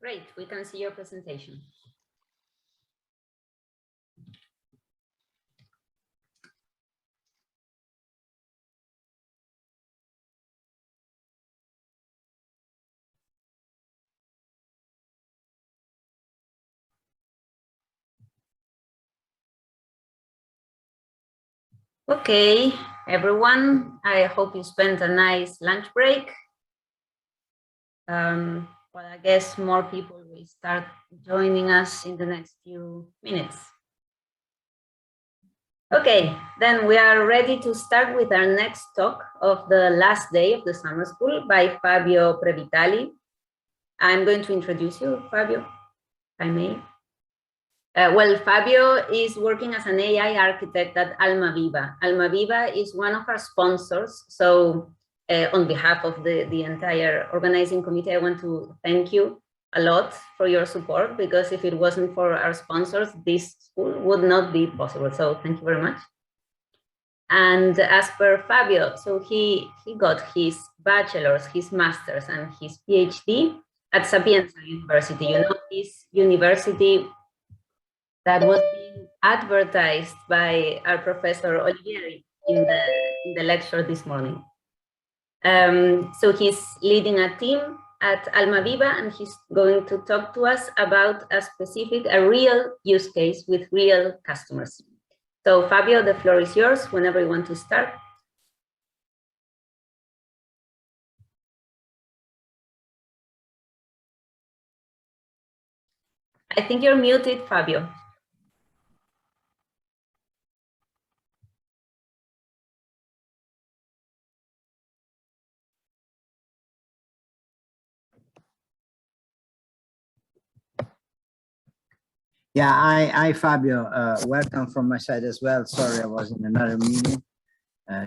Great, we can see your presentation. Okay, everyone, I hope you spent a nice lunch break. Well, I guess more people will start joining us in the next few minutes. Okay, then we are ready to start with our next talk of the last day of the summer school by Fabio Previtali. I'm going to introduce you, Fabio, if I may. Well, Fabio is working as an AI architect at Alma Viva. Alma Viva is one of our sponsors. So on behalf of the entire organizing committee, I want to thank you a lot for your support, because if it wasn't for our sponsors, this school would not be possible. So thank you very much. And as per Fabio, so he got his bachelor's, his master's, and his PhD at Sapienza University. You know, this university that was being advertised by our professor Olivieri in the lecture this morning. So he's leading a team at Alma Viva, and he's going to talk to us about a real use case with real customers. So Fabio, the floor is yours whenever you want to start. I think you're muted, Fabio. Yeah, I Fabio, welcome from my side as well. Sorry, I was in another meeting,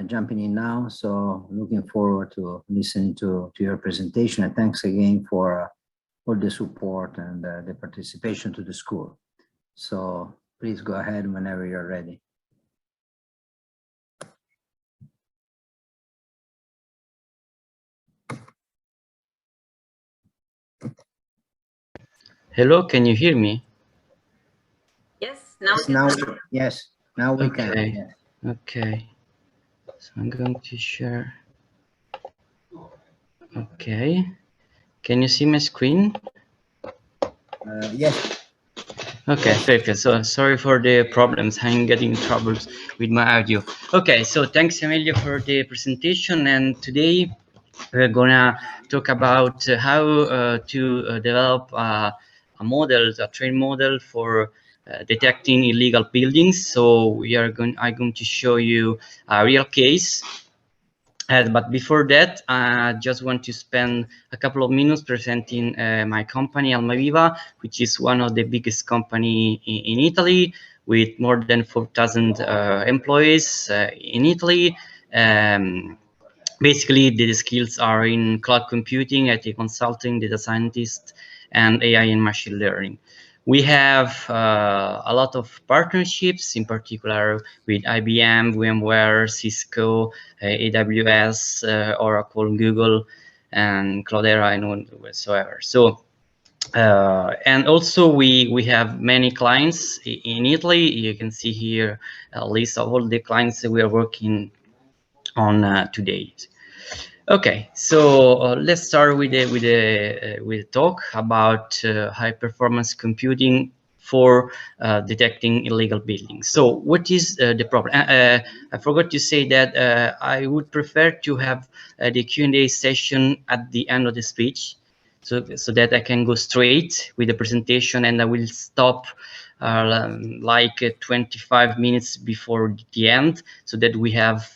jumping in now. So looking forward to listening to your presentation, and thanks again for all the support and the participation to the school. So please go ahead whenever you're ready. Hello, can you hear me? Yes, now we can. Yes. Okay, so I'm going to share. Okay, can you see my screen? Yes. Okay, perfect. So sorry for the problems. I'm getting troubles with my audio. Okay, so thanks, Emilia, for the presentation. And today we're gonna talk about how to develop a model, a train model for detecting illegal buildings. So I'm going to show you a real case. But before that, I just want to spend a couple of minutes presenting my company, Alma Viva, which is one of the biggest company in Italy, with more than 4,000 employees in Italy. Basically, the skills are in cloud computing, IT consulting, data scientist, and AI and machine learning. We have a lot of partnerships, in particular with IBM, VMware, Cisco, AWS, Oracle, Google, and Cloudera, and whatsoever. So, and also we have many clients in Italy. You can see here a list of all the clients that we are working on today. Okay, so let's start with a talk about high performance computing for detecting illegal buildings. So what is the problem? I forgot to say that I would prefer to have the Q&A session at the end of the speech, so that I can go straight with the presentation, and I will stop like 25 minutes before the end, so that we have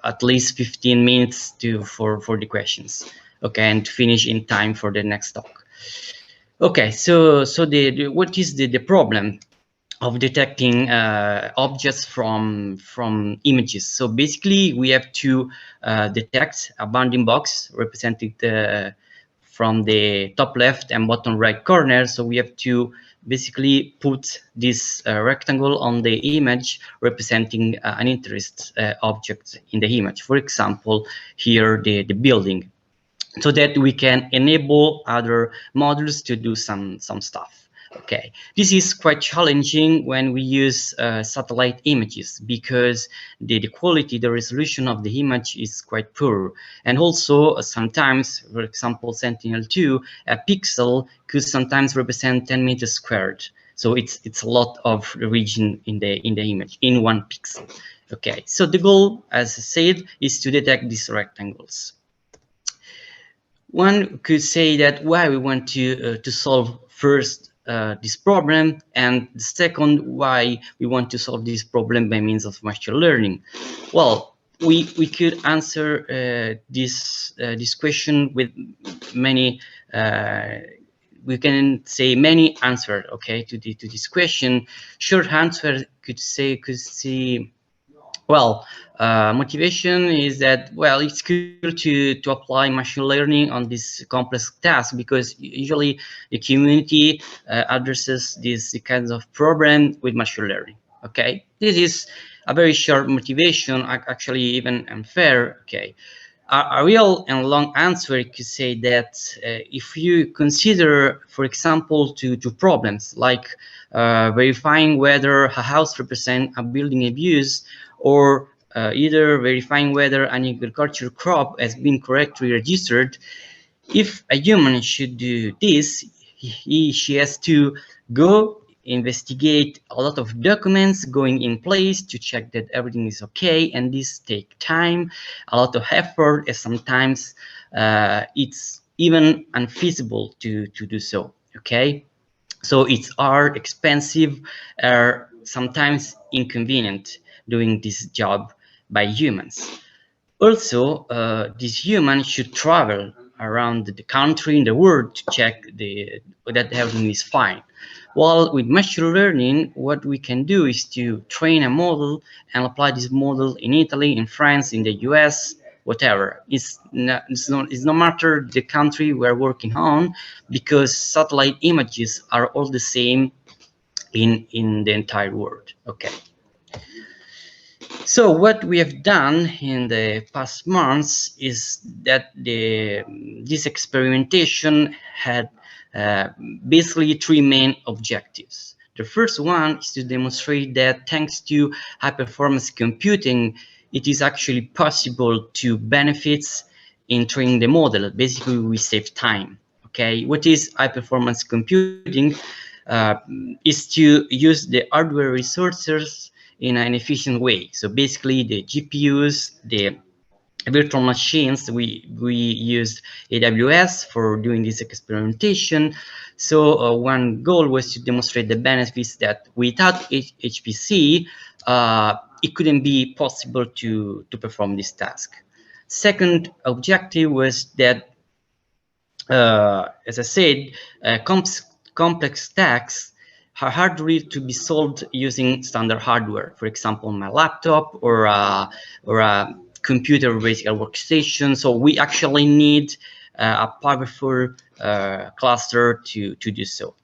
at least 15 minutes for the questions. Okay, and to finish in time for the next talk. Okay, so what is the problem of detecting objects from images? So basically, we have to detect a bounding box represented from the top left and bottom right corner. So we have to basically put this rectangle on the image representing an interest object in the image. For example, here the building. so that we can enable other modules to do some stuff. Okay, this is quite challenging when we use satellite images, because the quality, the resolution of the image is quite poor. And also sometimes, for example, Sentinel-2, a pixel could sometimes represent 10 meters squared. So it's a lot of region in the image in one pixel. Okay, so the goal, as I said, is to detect these rectangles. One could say that why we want to solve first this problem, and the second, why we want to solve this problem by means of machine learning. Well, we could answer this question with many. We can say many answers, okay, to this question. Short answer could see. Well, motivation is that, well, it's cool to apply machine learning on this complex task, because usually the community addresses these kinds of problem with machine learning. Okay, this is a very short motivation, actually even unfair. Okay, a real and long answer could say that if you consider, for example, two problems like verifying whether a house represents a building abuse, or either verifying whether an agricultural crop has been correctly registered, if a human should do this, she has to go investigate a lot of documents going in place to check that everything is okay, and this take time, a lot of effort, and sometimes it's even unfeasible to do so. Okay, so it's hard, expensive, sometimes inconvenient doing this job by humans. Also, this human should travel around the country and the world to check that everything is fine. While with machine learning, what we can do is to train a model and apply this model in Italy, in France, in the US, whatever. It's no matter the country we're working on, because satellite images are all the same in the entire world. Okay. So what we have done in the past months is that this experimentation had basically three main objectives. The first one is to demonstrate that thanks to high-performance computing, it is actually possible to benefits in training the model. Basically, we save time. Okay, what is high-performance computing? Is to use the hardware resources in an efficient way. So basically, the GPUs, the virtual machines, we used AWS for doing this experimentation. So one goal was to demonstrate the benefits that without HPC, it couldn't be possible to perform this task. Second objective was that, as I said, complex tasks are harder to be solved using standard hardware. For example, my laptop or a computer basic workstation. So we actually need a powerful cluster to do so.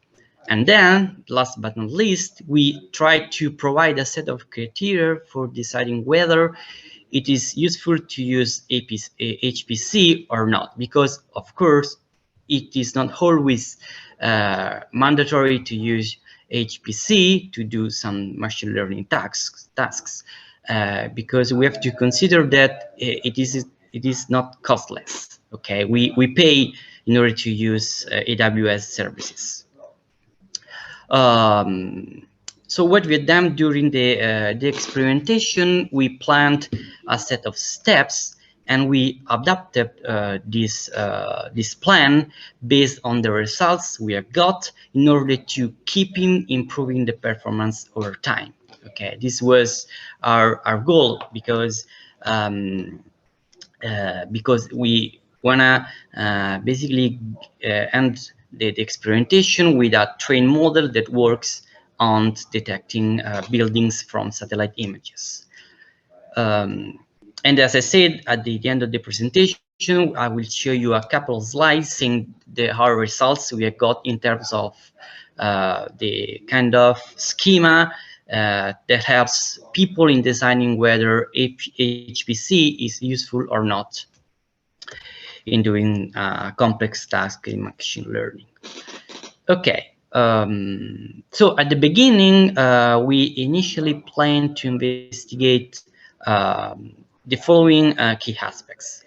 And then, last but not least, we try to provide a set of criteria for deciding whether it is useful to use HPC or not, because of course it is not always mandatory to use HPC to do some machine learning tasks, because we have to consider that it is not costless. Okay, we pay in order to use AWS services. So what we had done during the experimentation, we planned a set of steps, and we adapted this plan based on the results we have got in order to keep improving the performance over time. Okay, this was our goal, because we wanna basically end the experimentation with a trained model that works on detecting buildings from satellite images. And as I said at the end of the presentation, I will show you a couple of slides saying our results we have got in terms of the kind of schema that helps people in designing whether HPC is useful or not. in doing complex tasks in machine learning. Okay, so at the beginning, we initially planned to investigate the following key aspects.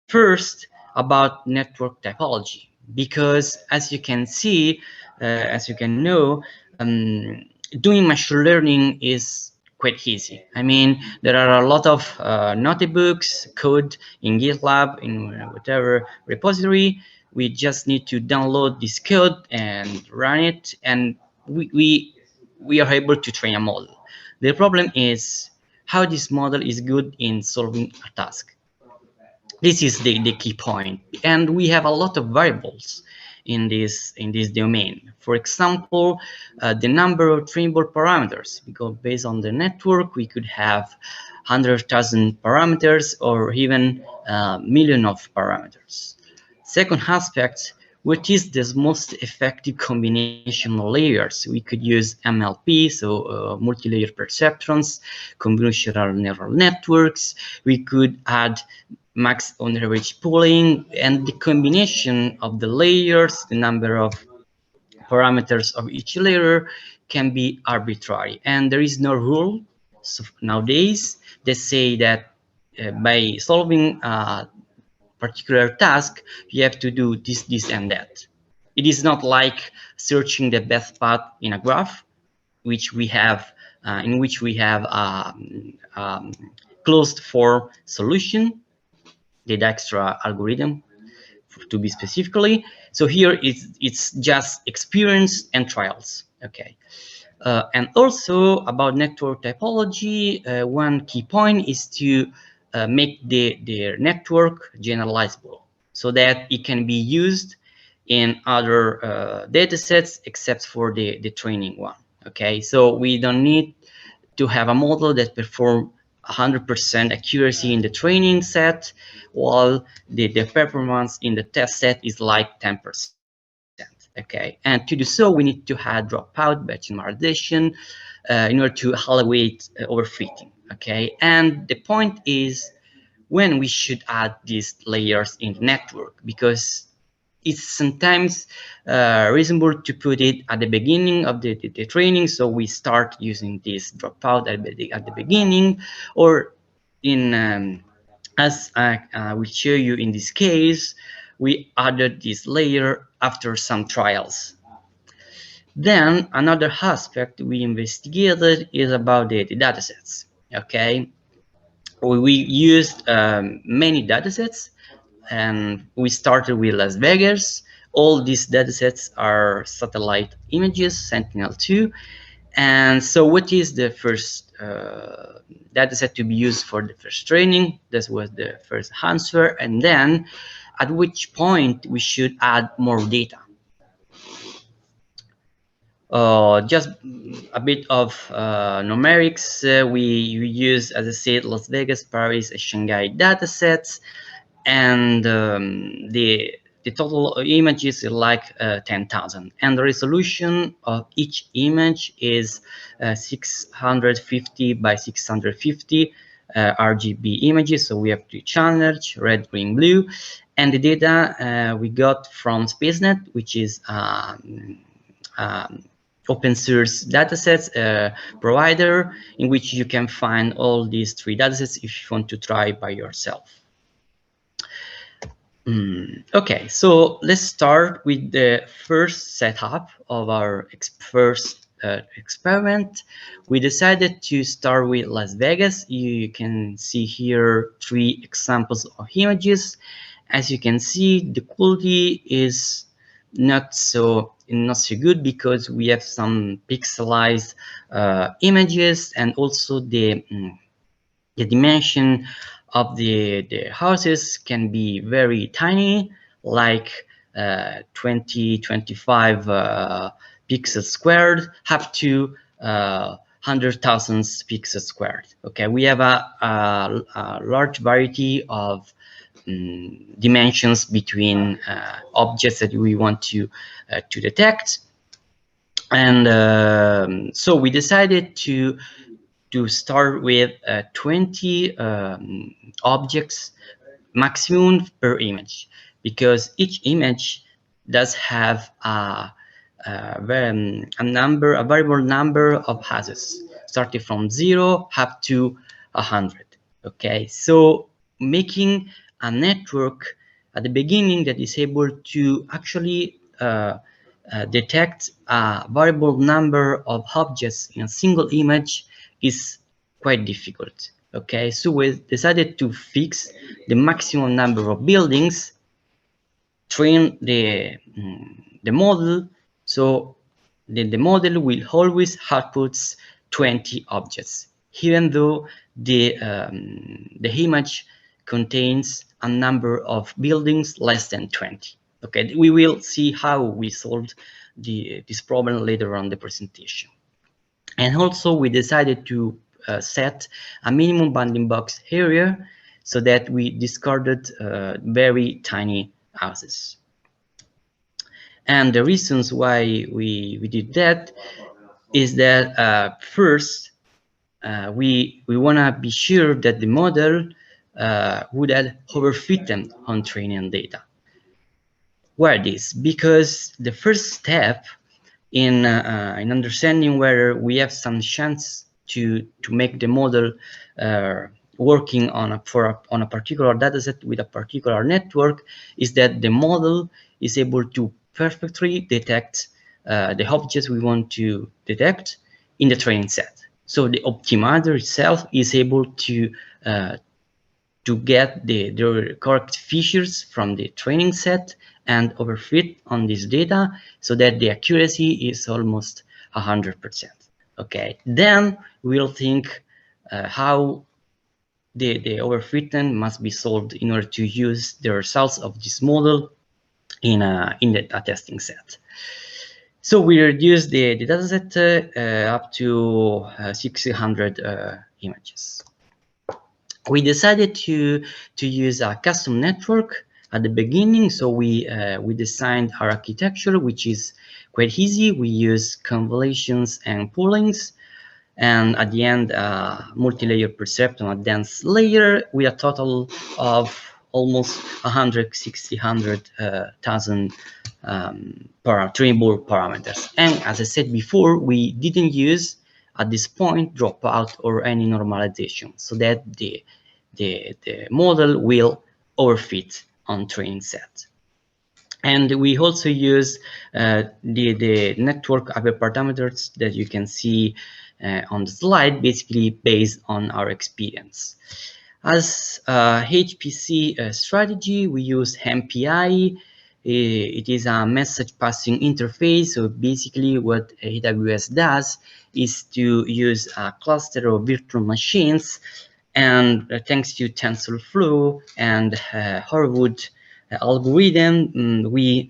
First, about network topology, because as you can see, as you can know, doing machine learning is quite easy. I mean, there are a lot of notebooks, code in GitLab, in whatever repository. We just need to download this code and run it, and we are able to train a model. The problem is how this model is good in solving a task. This is the key point, and we have a lot of variables in this domain. For example, the number of trainable parameters, because based on the network we could have 100,000 parameters or even million of parameters. Second aspect, which is the most effective combination of layers. We could use MLP, so multi-layer perceptrons, convolutional neural networks. We could add max on average pooling, and the combination of the layers, the number of parameters of each layer can be arbitrary, and there is no rule. So nowadays they say that by solving a particular task you have to do this and that. It is not like searching the best path in a graph, which we have in which we have closed form solution, the Dijkstra algorithm to be specifically. So here it's just experience and trials. Okay. And also about network topology, one key point is to make the network generalizable so that it can be used in other data sets except for the training one. Okay, so we don't need to have a model that performs 100% accuracy in the training set, while the performance in the test set is like 10%. Okay, and to do so, we need to have dropout, batch normalization in order to evaluate overfitting. Okay, and the point is when we should add these layers in the network, because it's sometimes reasonable to put it at the beginning of the training, so we start using this dropout at the beginning, or in as I will show you in this case, we added this layer after some trials. Then another aspect we investigated is about the datasets. Okay, we used many datasets, and we started with Las Vegas. All these datasets are satellite images, Sentinel-2. And so what is the first dataset to be used for the first training? This was the first answer. And then at which point we should add more data. Just a bit of numerics. We use, as I said, Las Vegas, Paris, and Shanghai datasets, and the total images is like 10,000, and the resolution of each image is 650 by 650 RGB images. So we have three channels: red, green, blue, and the data we got from SpaceNet, which is open source datasets provider, in which you can find all these three datasets if you want to try by yourself. Okay, so let's start with the first setup of our first experiment. We decided to start with Las Vegas. You can see here three examples of images. As you can see, the quality is not so good because we have some pixelized images, and also the dimension of the houses can be very tiny, like 20-25 pixels squared, up to 100,000 pixels squared. Okay, we have a large variety of dimensions between objects that we want to detect, and so we decided to start with 20 objects maximum per image, because each image does have a variable number of passes, starting from 0 up to 100. Okay, so making a network at the beginning that is able to actually detect a variable number of objects in a single image is quite difficult. Okay, so we decided to fix the maximum number of buildings, train the model, so the model will always output 20 objects, even though the image contains a number of buildings less than 20. Okay, we will see how we solved this problem later on the presentation. And also we decided to set a minimum bounding box area so that we discarded very tiny houses. And the reasons why we did that is that first, we want to be sure that the model would have overfitted on training data. Why this? Because the first step in understanding whether we have some chance to make the model working on a particular dataset with a particular network is that the model is able to perfectly detect the objects we want to detect in the training set. So the optimizer itself is able to get the correct features from the training set and overfit on this data so that the accuracy is almost 100%. Okay, then we'll think how the overfitting must be solved in order to use the results of this model in a testing set. So we reduce the dataset up to 600 images. We decided to use a custom network at the beginning, so we designed our architecture, which is quite easy. We use convolutions and poolings, and at the end, multi-layer percept on a dense layer with a total of almost 1,000 trainable parameters. And as I said before, we didn't use at this point dropout or any normalization, so that the model will overfit on training set. And we also use the network hyperparameters that you can see on the slide, basically based on our experience. As HPC strategy, we use MPI. It is a message passing interface. So basically what AWS does is to use a cluster of virtual machines, and thanks to TensorFlow and Harwood algorithm, we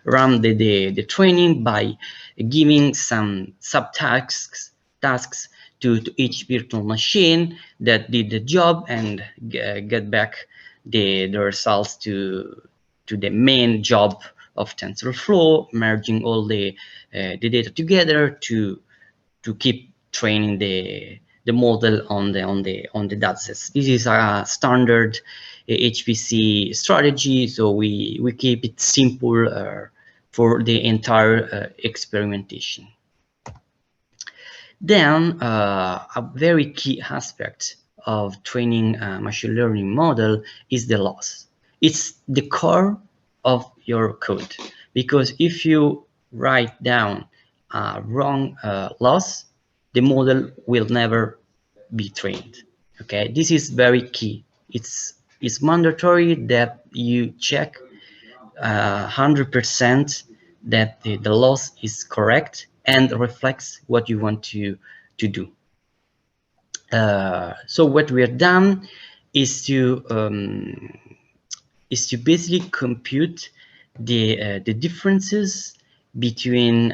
run the training by giving some subtasks to each virtual machine that did the job and get back the results to the main job of TensorFlow, merging all the data together to keep training the model on the datasets. This is a standard HPC strategy, so we keep it simple for the entire experimentation. Then a very key aspect of training a machine learning model is the loss. It's the core of your code, because if you write down a wrong loss, the model will never be trained. Okay, this is very key. It's mandatory that you check 100% that the loss is correct and reflects what you want to do. So what we have done is to basically compute the differences between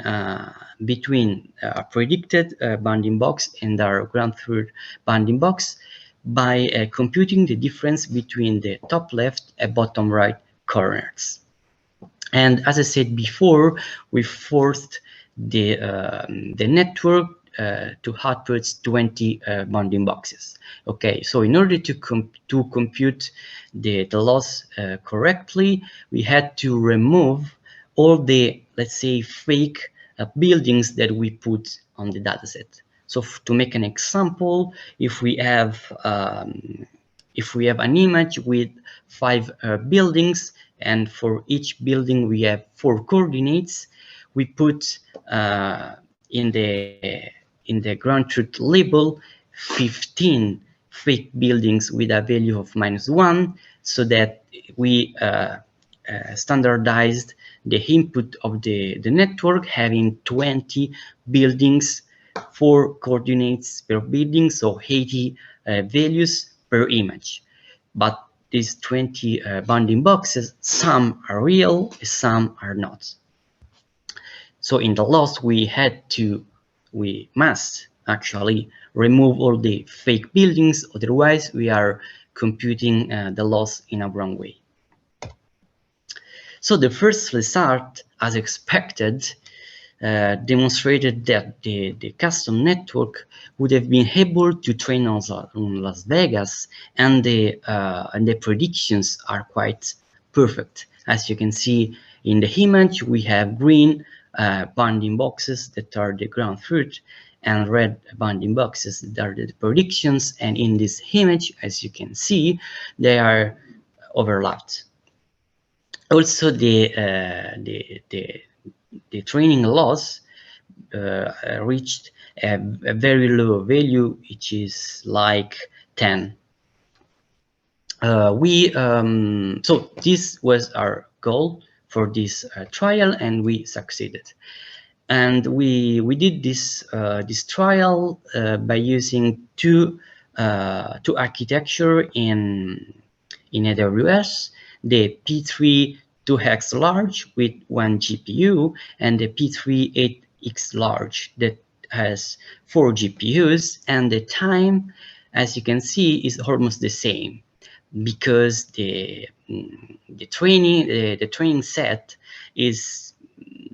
predicted bounding box and our ground truth bounding box by computing the difference between the top left and bottom right corners. And as I said before, we forced the network output 20 bounding boxes. Okay, so in order to compute the loss correctly, we had to remove all the, let's say, fake buildings that we put on the dataset. So to make an example, if we have an image with 5 buildings, and for each building we have 4 coordinates, we put in the ground truth label 15 fake buildings with a value of -1, so that we standardized the input of the network having 20 buildings, 4 coordinates per building, so 80 values per image. But these 20 bounding boxes, some are real, some are not. So in the loss, we must actually remove all the fake buildings, otherwise we are computing the loss in a wrong way. So the first result, as expected, demonstrated that the custom network would have been able to train on Las Vegas, and the predictions are quite perfect. As you can see in the image, we have green bounding boxes that are the ground truth, and red bounding boxes that are the predictions. And in this image, as you can see, they are overlapped. Also, the training loss reached a very low value, which is like 10. So this was our goal for this trial, and we succeeded. And we did this trial by using two architecture in AWS, the P3 2x large with 1 GPU, and the P3 8x large that has 4 GPUs, and the time, as you can see, is almost the same, because the training set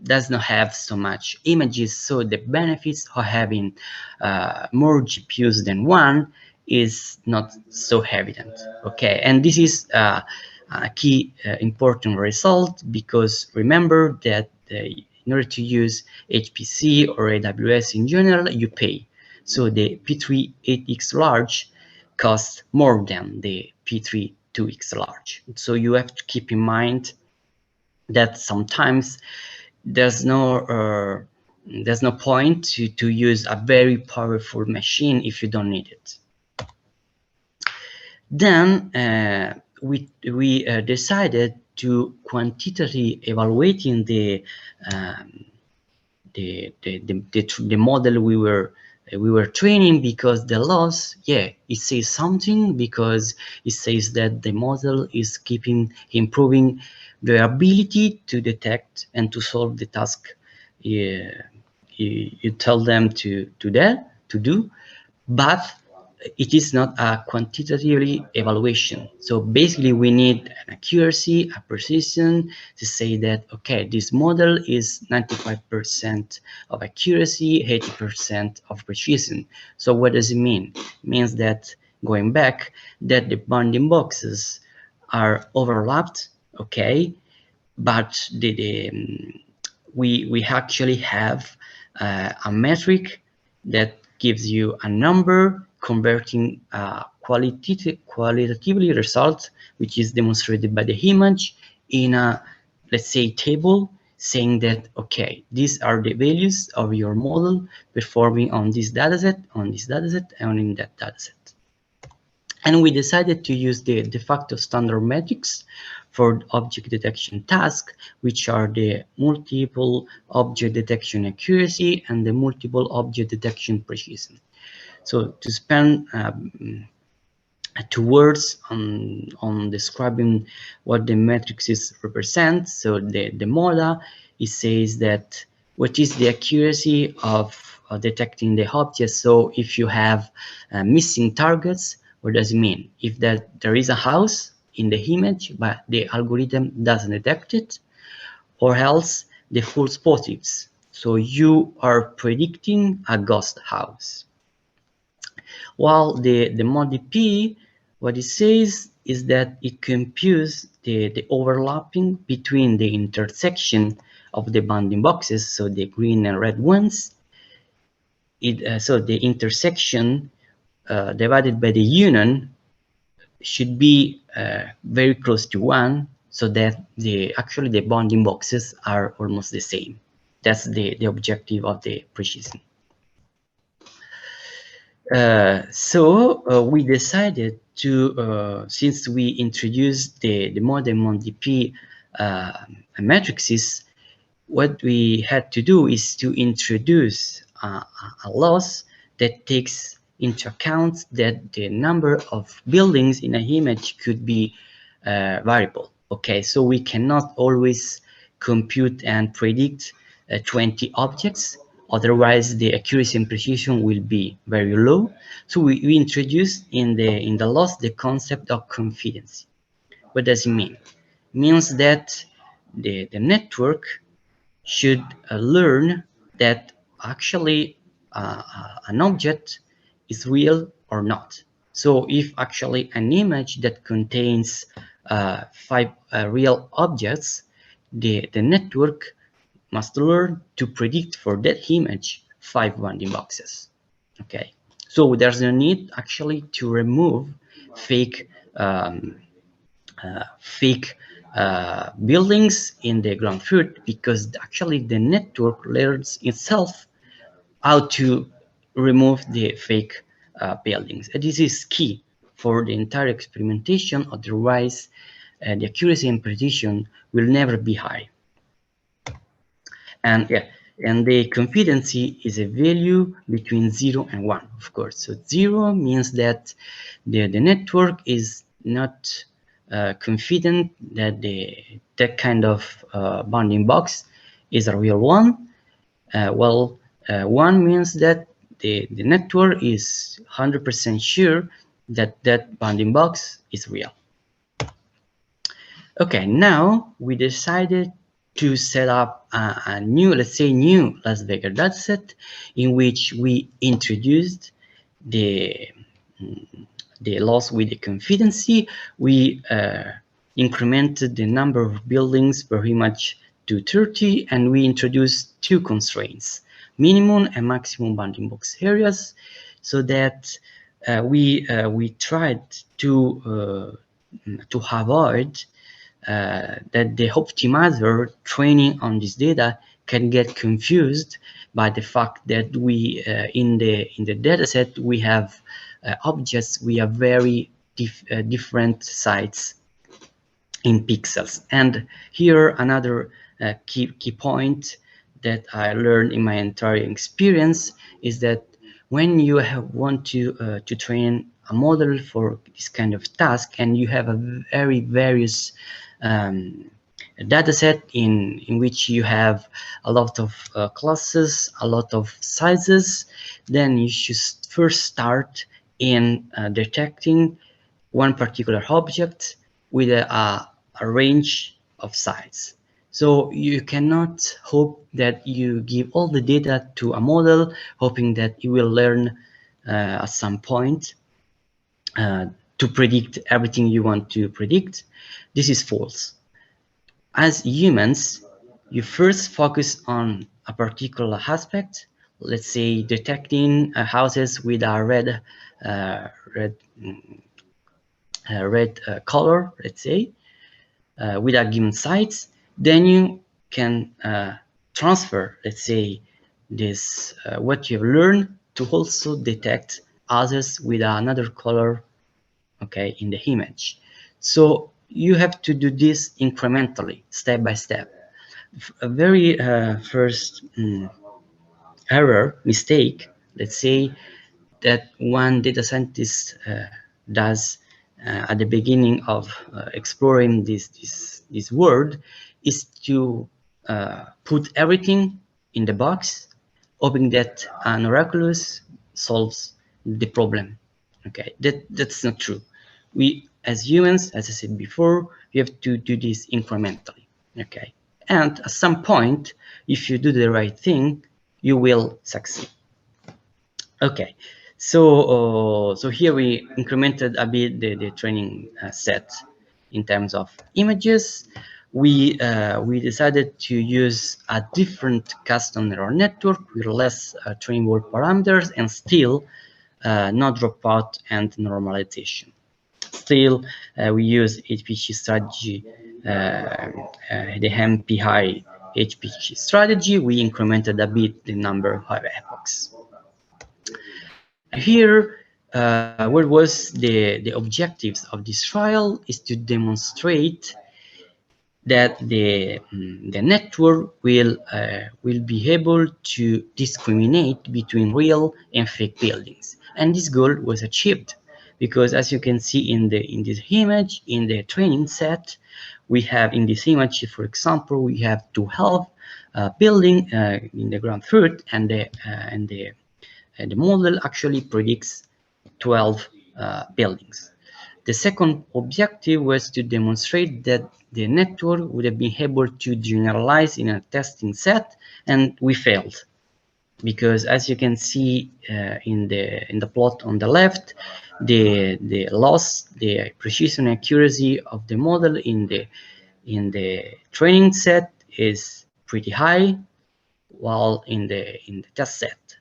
does not have so much images, so the benefits of having more GPUs than one is not so evident. Okay, and this is a key important result, because remember that in order to use HPC or AWS in general, you pay. So the P3 8x large costs more than the P3 2x large. So you have to keep in mind that sometimes there's no point to use a very powerful machine if you don't need it. Then we decided to quantitatively evaluating the model we were training, because the loss, it says something, because it says that the model is improving the ability to detect and to solve the task you tell them to do, but it is not a quantitative evaluation. So basically we need an accuracy, a precision to say that, okay, this model is 95% of accuracy, 80% of precision. So what does it mean? It means that, going back, that the bounding boxes are overlapped, okay, but we actually have a metric that gives you a number converting qualitatively result, which is demonstrated by the image, in a, let's say, table, saying that, okay, these are the values of your model performing on this dataset, and in that dataset. And we decided to use the de facto standard metrics for object detection task, which are the multiple object detection accuracy and the multiple object detection precision. So to spend 2 words on describing what the matrices represent. So the model, it says that what is the accuracy of detecting the object. So if you have missing targets, what does it mean? If there is a house in the image, but the algorithm doesn't detect it, or else the false positives. So you are predicting a ghost house. While the ModDP, what it says is that it computes the overlapping between the intersection of the bounding boxes, so the green and red ones. So the intersection divided by the union should be very close to 1, so that actually the bounding boxes are almost the same. That's the objective of the precision. So we decided to, since we introduced the modern MonDP matrices, what we had to do is to introduce a loss that takes into account that the number of buildings in an image could be variable. Okay, so we cannot always compute and predict 20 objects, otherwise the accuracy and precision will be very low. So we introduced in the loss the concept of confidence. What does it mean? It means that the network should learn that actually an object is real or not. So if actually an image that contains 5 real objects, the network must learn to predict for that image 5 bounding boxes. Okay, so there's no need actually to remove fake buildings in the ground truth, because actually the network learns itself how to remove the fake buildings. And this is key for the entire experimentation, otherwise the accuracy and precision will never be high. And yeah, and the confidence is a value between 0 and 1, of course. So 0 means that the network is not confident that that kind of bounding box is a real one. 1 means that the network is 100% sure that that bounding box is real. Okay, now we decided to set up a new, let's say new Las Vegas dataset, in which we introduced the loss with the confidence. We incremented the number of buildings per image to 30, and we introduced 2 constraints, minimum and maximum bounding box areas, so that we tried to avoid that the optimizer training on this data can get confused by the fact that we in the dataset we have objects, we have very different sites in pixels. And here another key point that I learned in my entire experience is that when you want to train a model for this kind of task, and you have a very various data set in which you have a lot of classes, a lot of sizes, then you should first start in detecting one particular object with a range of size. So you cannot hope that you give all the data to a model hoping that it will learn at some point to predict everything you want to predict. This is false. As humans, you first focus on a particular aspect, let's say detecting houses with a red color, let's say, with a given size. Then you can transfer, let's say, this what you've learned to also detect others with another color, okay, in the image. So you have to do this incrementally, step by step. A very first mistake, let's say, that one data scientist does at the beginning of exploring this world is to put everything in the box, hoping that an oraculus solves the problem. Okay, that's not true. We, as humans, as I said before, we have to do this incrementally. Okay, And at some point, if you do the right thing, you will succeed. Okay, so so here we incremented a bit the training set in terms of images. We decided to use a different custom neural network with less trainable parameters and still no dropout and normalization. Still, we use HPC strategy, the MPI HPC strategy. We incremented a bit the number of epochs. Here, what was the objectives of this trial is to demonstrate that the network will be able to discriminate between real and fake buildings, and this goal was achieved because, as you can see in this image, in the training set, we have in this image, for example, we have 12 building in the ground truth, and the model actually predicts 12 buildings. The second objective was to demonstrate that the network would have been able to generalize in a testing set, and we failed because, as you can see in the plot on the left, the loss, the precision accuracy of the model in the training set is pretty high, while in the test set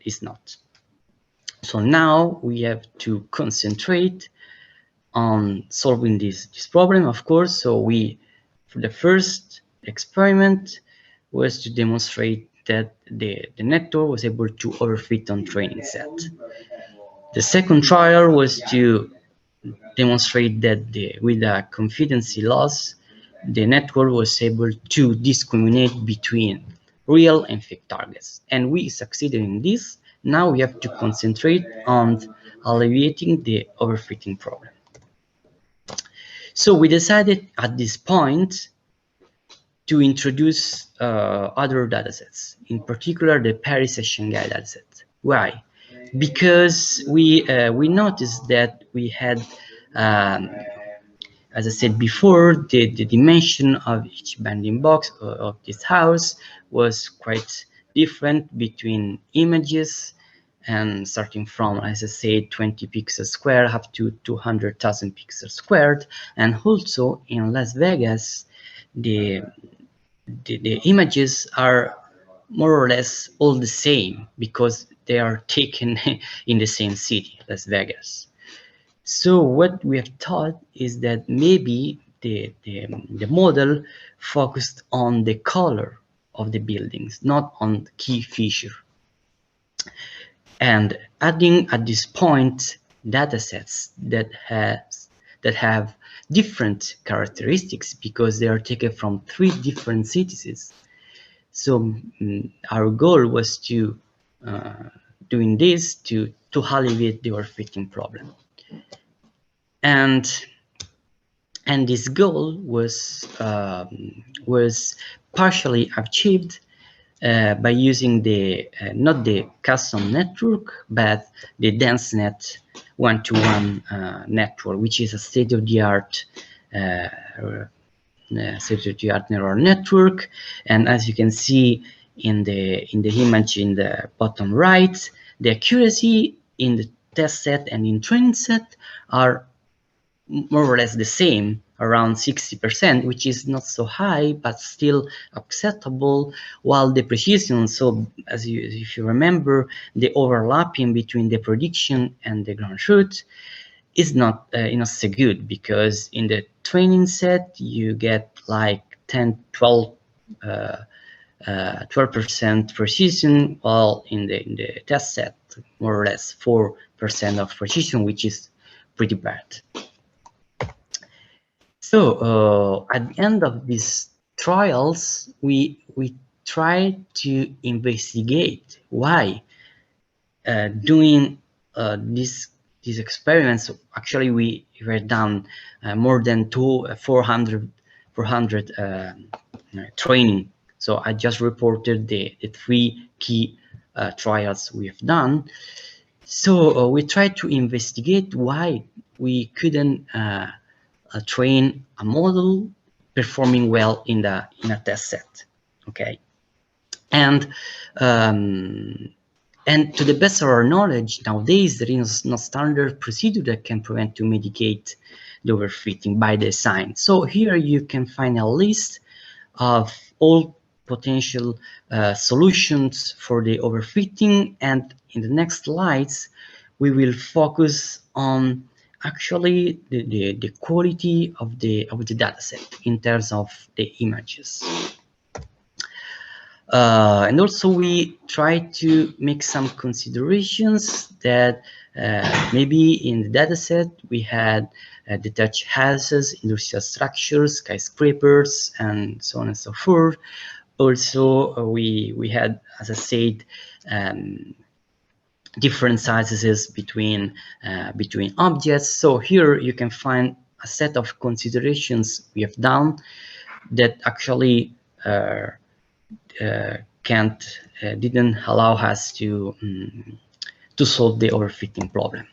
is not. So now we have to concentrate on solving this problem, of course. So for the first experiment was to demonstrate that the network was able to overfit on training set. The second trial was to demonstrate that with a confidence loss, the network was able to discriminate between real and fake targets. And we succeeded in this. Now we have to concentrate on alleviating the overfitting problem. So we decided at this point to introduce other datasets, in particular the Paris Shanghai dataset. Why? Because we noticed that we had, as I said before, the dimension of each bounding box of this house was quite different between images, and starting from, as I said, 20 pixels squared up to 200,000 pixels squared. And also in Las Vegas, the images are more or less all the same because they are taken in the same city, Las Vegas. So what we have thought is that maybe the model focused on the color of the buildings, not on the key feature. And adding at this point datasets that have different characteristics because they are taken from 3 different cities. So our goal was to doing this to alleviate the overfitting problem. And this goal was partially achieved by using the not the custom network, but the DenseNet one-to-one network, which is a state-of-the-art neural network. And as you can see in the image in the bottom right, the accuracy in the test set and in training set are more or less the same, around 60%, which is not so high, but still acceptable, while the precision, so if you remember, the overlapping between the prediction and the ground truth is not so good, because in the training set, you get like 12% precision, while in the test set, more or less 4% of precision, which is pretty bad. So at the end of these trials, we tried to investigate why doing these experiments. Actually, we were done more than 400 training. So I just reported the 3 key trials we have done. So we tried to investigate why we couldn't train a model performing well in a test set. Okay, and to the best of our knowledge, nowadays there is no standard procedure that can prevent to mitigate the overfitting by design. So here you can find a list of all potential solutions for the overfitting, and in the next slides we will focus on actually the quality of the dataset in terms of the images. And also we try to make some considerations that maybe in the dataset we had detached houses, industrial structures, skyscrapers, and so on and so forth. Also, we had, as I said, different sizes between objects. So here you can find a set of considerations we have done that actually didn't allow us to solve the overfitting problem.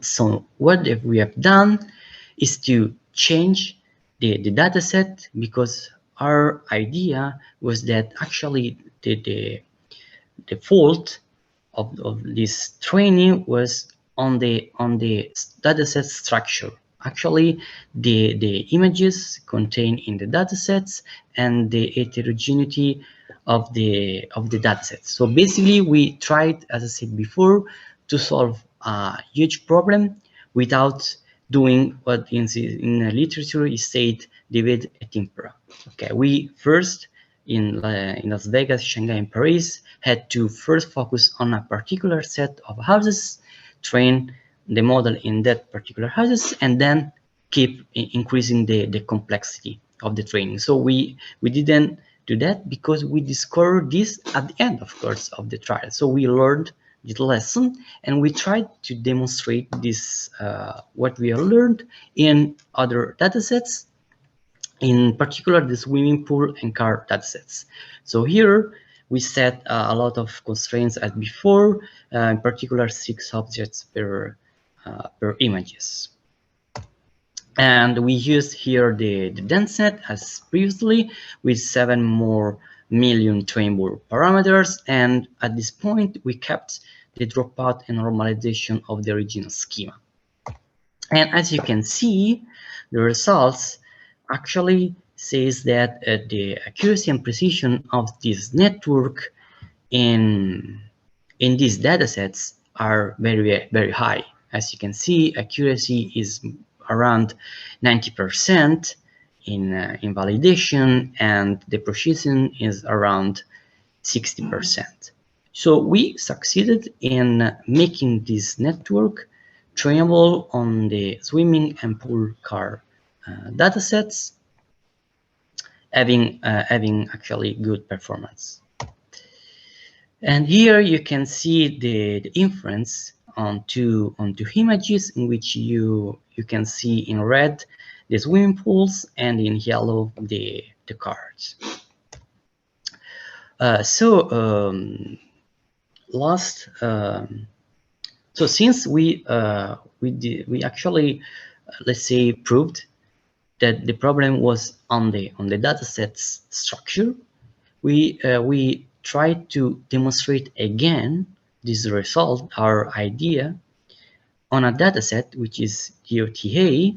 So what we have done is to change the data set, because our idea was that actually the fault of this training was on the dataset structure. Actually, the images contained in the datasets and the heterogeneity of the dataset. So basically, we tried, as I said before, to solve a huge problem without doing what in the literature is said, divide et impera. Okay, we first in Las Vegas, Shanghai, and Paris had to first focus on a particular set of houses, train the model in that particular houses, and then keep increasing the complexity of the training. So we didn't do that because we discovered this at the end, of course, of the trial. So we learned this lesson and we tried to demonstrate this what we have learned in other datasets, in particular the swimming pool and car datasets. So here we set a lot of constraints as before, in particular 6 objects per images. And we used here the dense set as previously with 7 more million trainable parameters, and at this point we kept the dropout and normalization of the original schema. And as you can see, the results actually says that the accuracy and precision of this network in these datasets are very, very high. As you can see, accuracy is around 90% in validation, and the precision is around 60%. So we succeeded in making this network trainable on the swimming and pool car datasets, having actually good performance. And here you can see the inference on two images, in which you can see in red the swimming pools and in yellow the cars. So since we actually let's say proved that the problem was on the datasets structure, we tried to demonstrate again this result, our idea, on a dataset which is DOTA,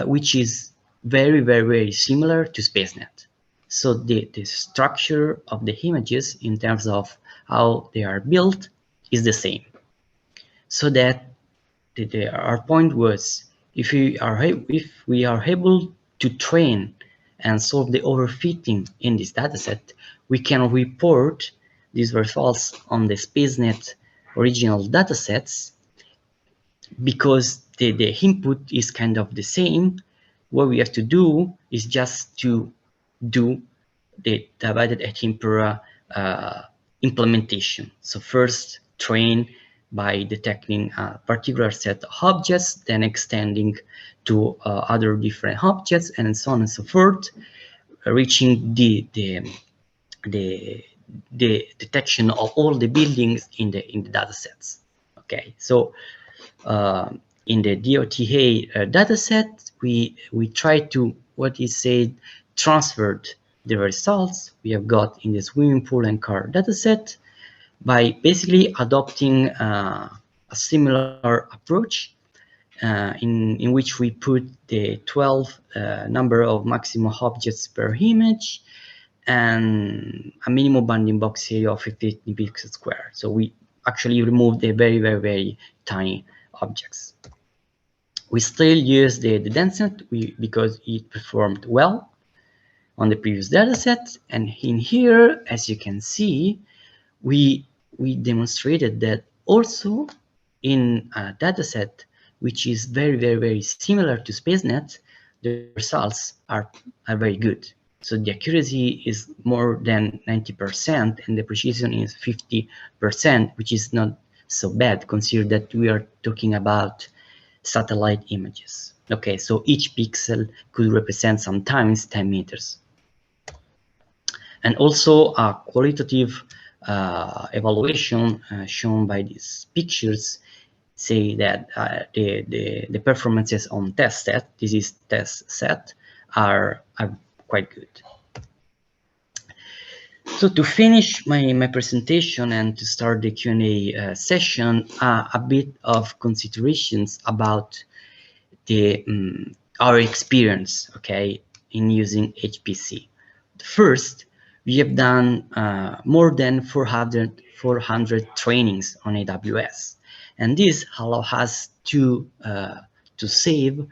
which is very, very, very similar to SpaceNet. So the structure of the images in terms of how they are built is the same. So that our point was, if we are able to train and solve the overfitting in this dataset, we can report these results on the SpaceNet original datasets, because the input is kind of the same. What we have to do is just to do the divided et impera implementation. So first train by detecting a particular set of objects, then extending to other different objects, and so on and so forth, reaching the detection of all the buildings in the datasets. Okay, so in the DOTA dataset, we try to what is said, transferred the results we have got in the swimming pool and car dataset by basically adopting a similar approach in which we put the 12 number of maximum objects per image and a minimum bounding box area of 15 pixels square. So we actually removed the very tiny objects. We still use the dataset because it performed well on the previous dataset, and in here, as you can see, we demonstrated that also in a dataset which is very similar to SpaceNet, the results are very good. So the accuracy is more than 90% and the precision is 50%, which is not so bad, consider that we are talking about satellite images. Okay, so each pixel could represent sometimes 10 meters. And also a qualitative evaluation shown by these pictures say that the performances on test set, this is test set, are quite good. So to finish my presentation and to start the Q&A session, a bit of considerations about the our experience, okay, in using HPC. First, we have done more than 400 trainings on AWS, and this allows us to save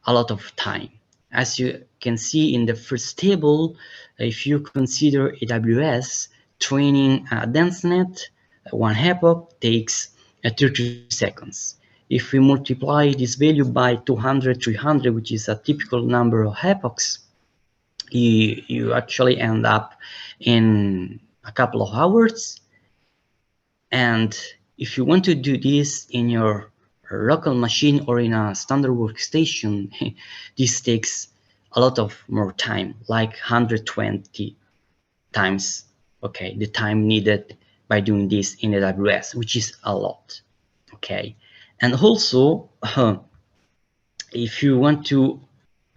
a lot of time. As you can see in the first table, if you consider AWS, training a DenseNet, one epoch takes 30 seconds. If we multiply this value by 200, 300, which is a typical number of epochs, you actually end up in a couple of hours. And if you want to do this in your local machine or in a standard workstation, this takes a lot of more time, like 120 times, okay, the time needed by doing this in AWS, which is a lot, okay. And also, if you want to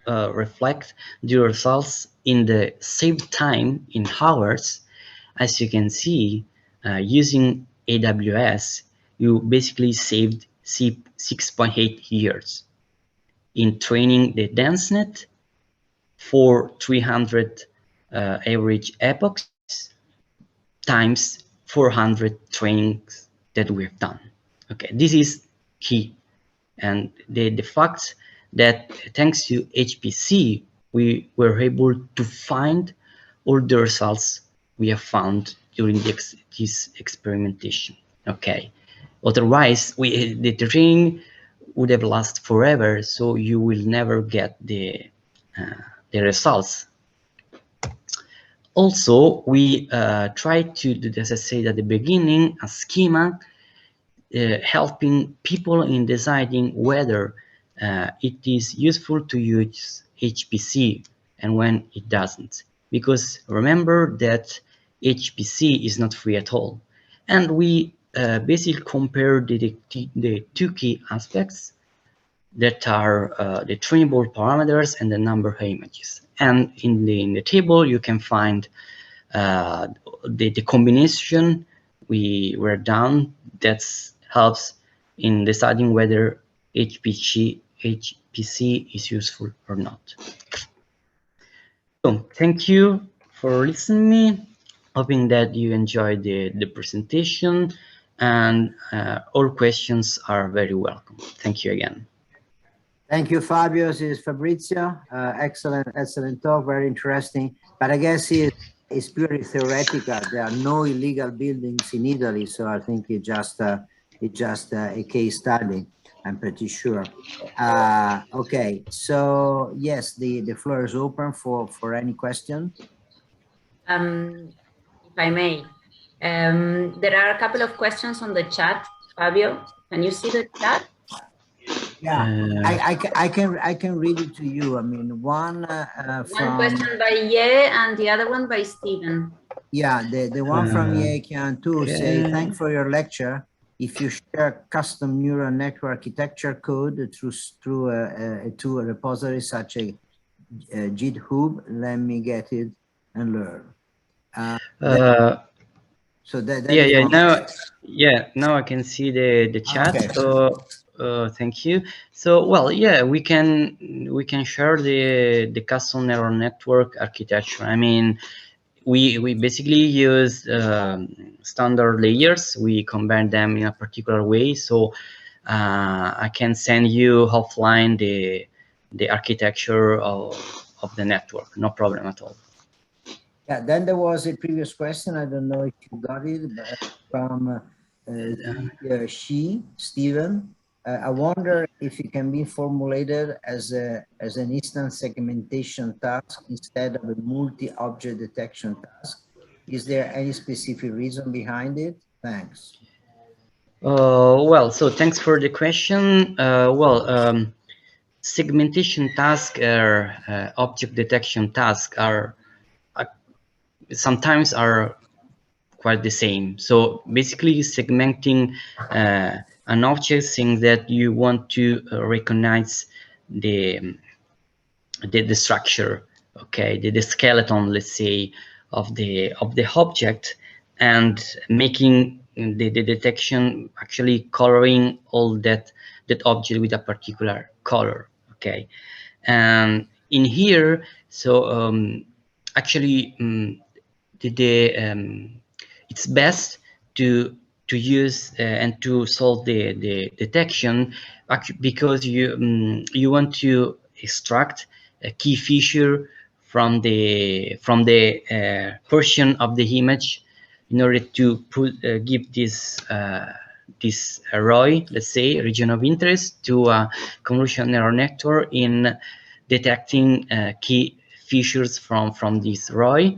reflect the results in the saved time in hours, as you can see, using AWS, you basically saved 6.8 years in training the DenseNet for 300 average epochs times 400 trainings that we've done. Okay, this is key. And the fact that thanks to HPC, we were able to find all the results we have found during this experimentation. Okay, otherwise the training would have lasted forever, so you will never get the results. Also, we tried to do, as I said at the beginning, a schema helping people in deciding whether it is useful to use HPC and when it doesn't. Because remember that HPC is not free at all. And we basically compare the two key aspects that are the trainable parameters and the number of images. And in the table, you can find the combination we were done that helps in deciding whether HPC is useful or not. So thank you for listening to me. Hoping that you enjoyed the presentation, and all questions are very welcome. Thank you again. Thank you, Fabio. This is Fabrizio. Excellent talk, very interesting. But I guess it's purely theoretical. There are no illegal buildings in Italy, so I think it's just a case study, I'm pretty sure. Okay, so yes, the floor is open for any question. If I may, there are a couple of questions on the chat. Fabio, can you see the chat? Yeah, I can read it to you. I mean, one question by Ye and the other one by Stephen. Yeah, the one from Ye can too say, thanks for your lecture. If you share custom neural network architecture code through a repository such as GitHub. Let me get it and learn. So that yeah, is yeah. one. Now I can see the chat. Okay. Thank you. So, well, yeah, we can share the custom neural network architecture. I mean, we basically use standard layers. We combine them in a particular way. So I can send you offline the architecture of the network. No problem at all. Yeah, then there was a previous question. I don't know if you got it, but from Stephen. I wonder if it can be formulated as an instance segmentation task instead of a multi-object detection task. Is there any specific reason behind it? Thanks. Well, so thanks for the question. Segmentation tasks or object detection tasks are sometimes are quite the same. So basically segmenting an object, saying that you want to recognize the structure, okay, the skeleton, let's say, of the object, and making the detection, actually coloring all that object with a particular color, okay. And in here, so actually it's best to use and to solve the detection, because you want to extract a key feature from the portion of the image in order to give this array, let's say, region of interest, to a convolutional neural network in detecting key features from this array,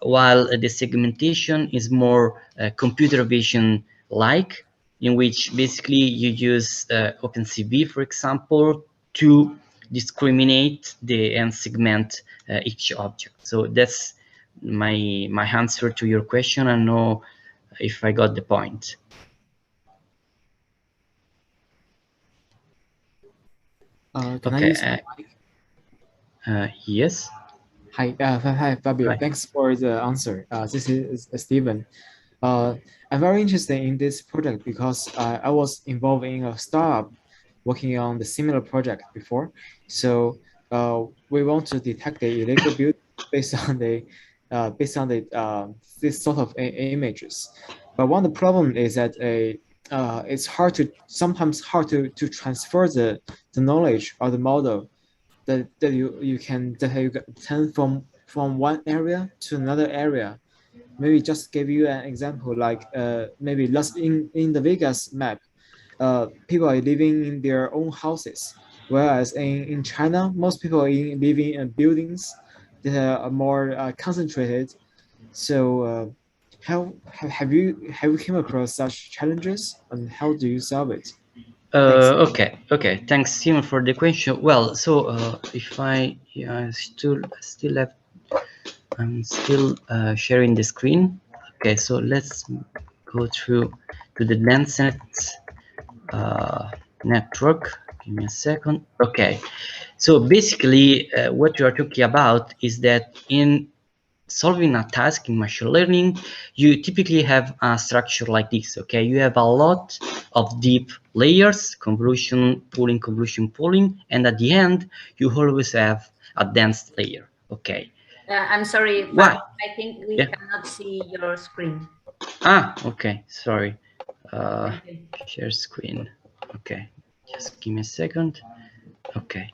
while the segmentation is more computer vision like, in which basically you use OpenCV, for example, to discriminate and segment each object. So that's my answer to your question. I don't know if I got the point. Can I use my mic? Yes. Hi, Fabio. Hi. Thanks for the answer. This is Steven. I'm very interested in this project because I was involved in a startup working on the similar project before. So we want to detect the illegal build based on the this sort of images. But one of the problem is that it's sometimes hard to transfer the knowledge or the model that you can turn from one area to another area. Maybe just give you an example, like maybe last in the Vegas map, people are living in their own houses, whereas in China, most people are living in buildings that are more concentrated. So how have you came across such challenges, and how do you solve it? Okay. Thanks, Simon, for the question. Well, so if I still have, I'm still sharing the screen. Okay, so let's go through to the DenseNet network. Give me a second. Okay, so basically, what you are talking about is that in solving a task in machine learning, you typically have a structure like this. Okay, you have a lot of deep layers, convolution pooling, and at the end you always have a dense layer. Okay. I'm sorry, Why? I think we cannot see your screen. Okay, sorry. Share screen. Okay, just give me a second. Okay.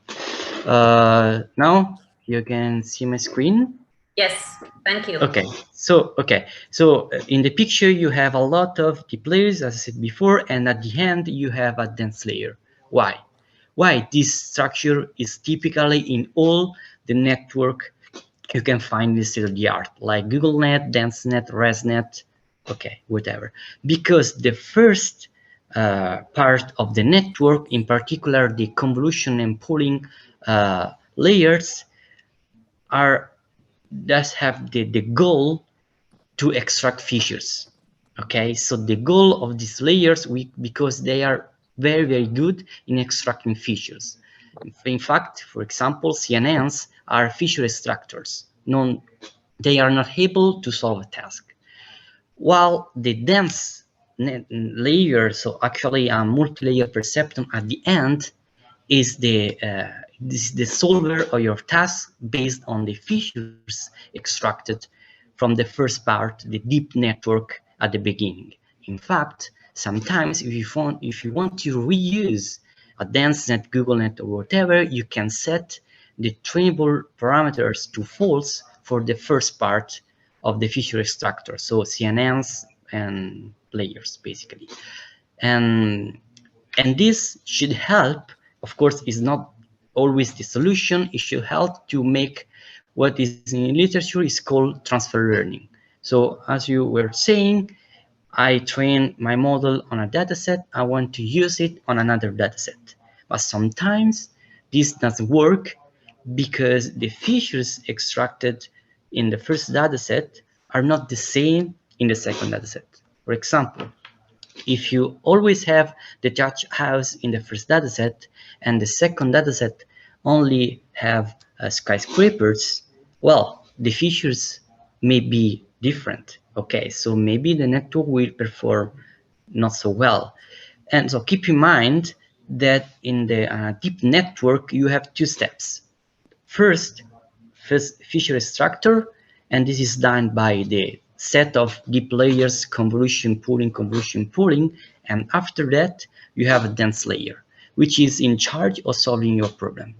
Now you can see my screen. Yes, thank you. Okay, so in the picture you have a lot of deep layers, as I said before, and at the end you have a dense layer. Why? This structure is typically in all the network you can find in state of the art, like GoogleNet, DenseNet, ResNet, okay, whatever. Because the first part of the network, in particular the convolution and pooling layers, does have the goal to extract features. Okay, so the goal of these layers, because they are very good in extracting features. In fact, for example, CNNs are feature extractors. They are not able to solve a task. While the dense layer, so actually a multi-layer perceptron at the end, is the solver of your task based on the features extracted from the first part, the deep network at the beginning. In fact, sometimes if you want to reuse a dense net, Google net, or whatever, you can set the trainable parameters to false for the first part of the feature extractor, so CNNs and layers basically. And this should help. Of course, is not always the solution. It should help to make what is in literature is called transfer learning. So as you were saying, I train my model on a data set. I want to use it on another data set. But sometimes this doesn't work because the features extracted in the first data set are not the same in the second data set. For example, if you always have the judge house in the first dataset and the second dataset only have skyscrapers, well, the features may be different. Okay, so maybe the network will perform not so well. And so keep in mind that in the deep network, you have two steps. First feature extractor, and this is done by the set of deep layers, convolution pooling, and after that you have a dense layer, which is in charge of solving your problem.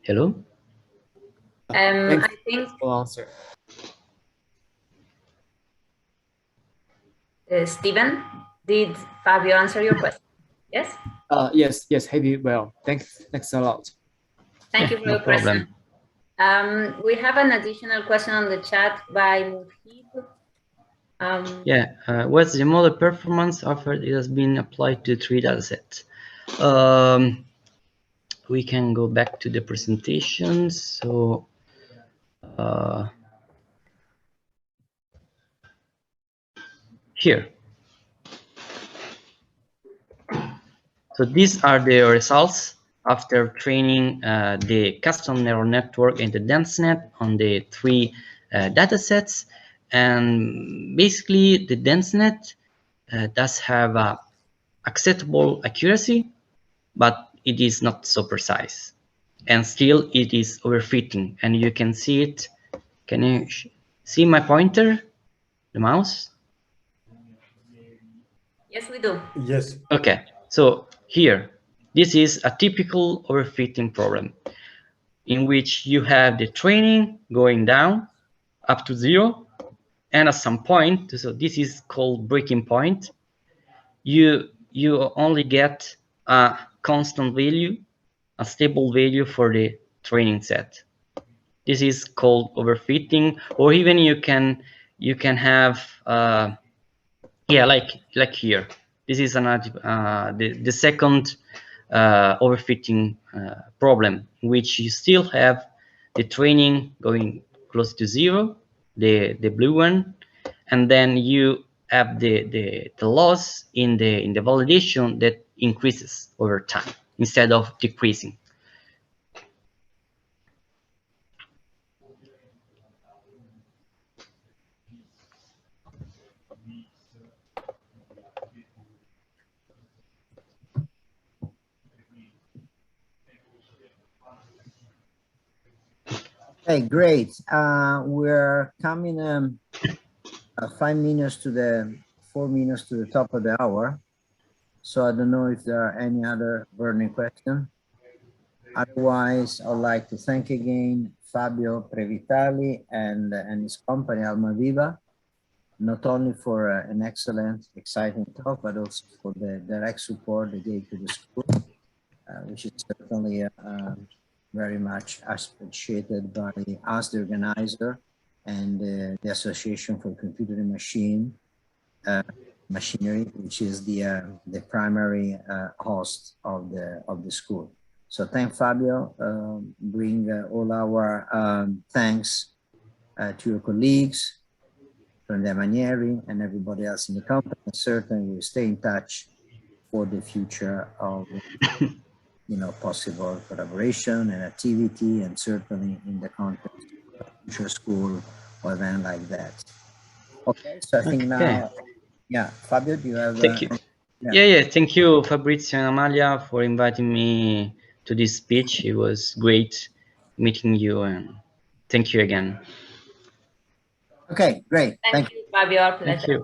Hello? I think answer. Steven, did Fabio answer your question? Yes? Yes, Heavy. Well, thanks a lot. Thank you for your question. We have an additional question on the chat by Muhib. What's the model performance after it has been applied to 3 datasets? We can go back to the presentation. So here. So these are the results after training the custom neural network in the DenseNet on the 3 datasets. And basically, the DenseNet does have acceptable accuracy, but it is not so precise. And still, it is overfitting. And you can see it. Can you see my pointer, the mouse? Yes, we do. Yes. Okay, so here, this is a typical overfitting problem in which you have the training going down up to 0, and at some point, so this is called breaking point, you only get a constant value, a stable value for the training set. This is called overfitting, or even you can have like here. This is another the second overfitting problem, in which you still have the training going close to 0, the blue one, and then you have the loss in the validation that increases over time instead of decreasing. Hey, great. We're coming 5 minutes to the 4 minutes to the top of the hour. So I don't know if there are any other burning questions. Otherwise, I'd like to thank again Fabio Previtali and his company, Alma Viva, not only for an excellent, exciting talk, but also for the direct support they gave to the school, which is certainly very much appreciated by us, the organizer, and the Association for Computer and Machinery, which is the primary host of the school. So thank Fabio. Bring all our thanks to your colleagues, from the Manieri and everybody else in the company. And certainly we'll stay in touch for the future of possible collaboration and activity, and certainly in the context of a future school or event like that. Okay, so I think now, yeah, Fabio, do you have? Thank you. Yeah. Thank you, Fabrizio and Amalia, for inviting me to this speech. It was great meeting you, and thank you again. Okay, great. Thank you, Fabio. Our pleasure. Thank you.